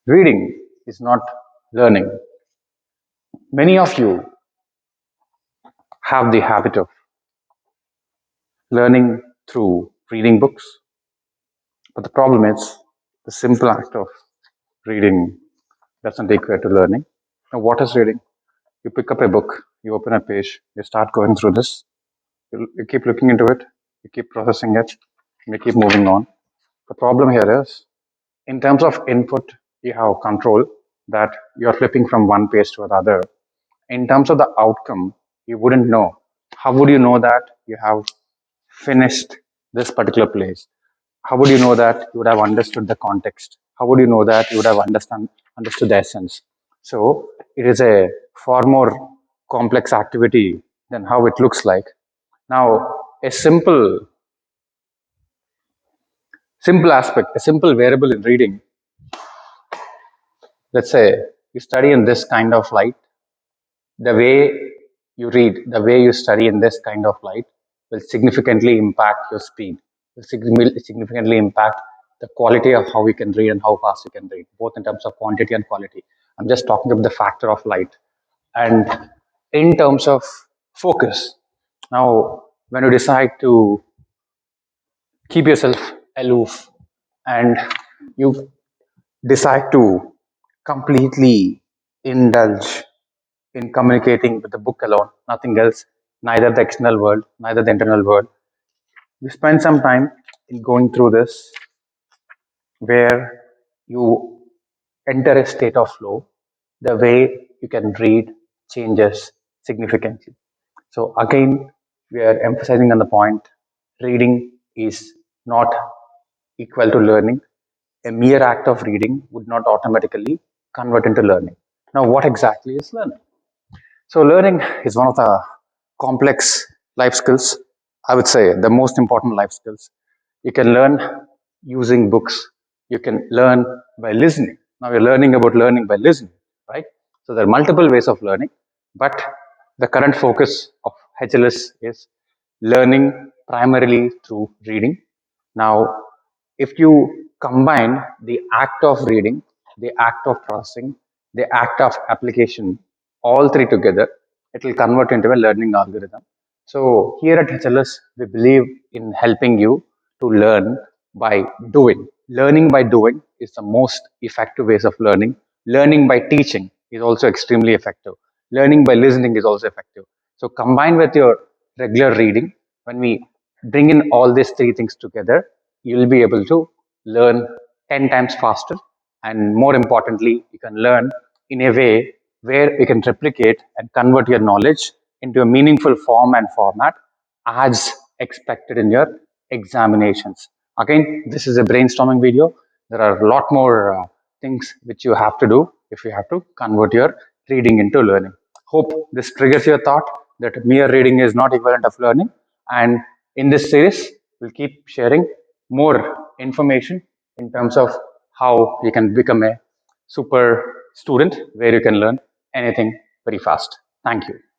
Reading is not learning. Many of you have the habit of learning through reading books, but the problem is the simple act of reading doesn't equate to learning. Now, what is reading? You pick up a book, you open a page, you start going through this, you keep looking into it, you keep processing it, and you keep moving on. The problem here is, in terms of input, you have control that you're flipping from one page to another. In terms of the outcome, you wouldn't know. How would you know that you have finished this particular place? How would you know that you would have understood the context? How would you know that you would have understood the essence? So it is a far more complex activity than how it looks like. Now, a simple aspect, a simple variable in reading, let's say you study in this kind of light, the way you read, the way you study in this kind of light will significantly impact your speed, will significantly impact the quality of how you can read and how fast you can read, both in terms of quantity and quality. I'm just talking about the factor of light. And in terms of focus, now when you decide to keep yourself aloof and you decide to completely indulge in communicating with the book alone, nothing else, neither the external world, neither the internal world. You spend some time in going through this where you enter a state of flow. The way you can read changes significantly. So, again, we are emphasizing on the point reading is not equal to learning. A mere act of reading would not automatically convert into learning. Now, what exactly is learning? So, learning is one of the complex life skills. I would say the most important life skills. You can learn using books. You can learn by listening. Now, we're learning about learning by listening, right? So, there are multiple ways of learning, but the current focus of HLS is learning primarily through reading. Now, if you combine the act of reading, the act of processing, the act of application, all three together, it will convert into a learning algorithm. So here at HLS, we believe in helping you to learn by doing. Learning by doing is the most effective ways of learning. Learning by teaching is also extremely effective. Learning by listening is also effective. So combined with your regular reading, when we bring in all these three things together, you'll be able to learn 10 times faster. And more importantly, you can learn in a way where you can replicate and convert your knowledge into a meaningful form and format as expected in your examinations. Again, this is a brainstorming video. There are a lot more things which you have to do if you have to convert your reading into learning. Hope this triggers your thought that mere reading is not equivalent of learning. And in this series, we'll keep sharing more information in terms of how you can become a super student where you can learn anything very fast. Thank you.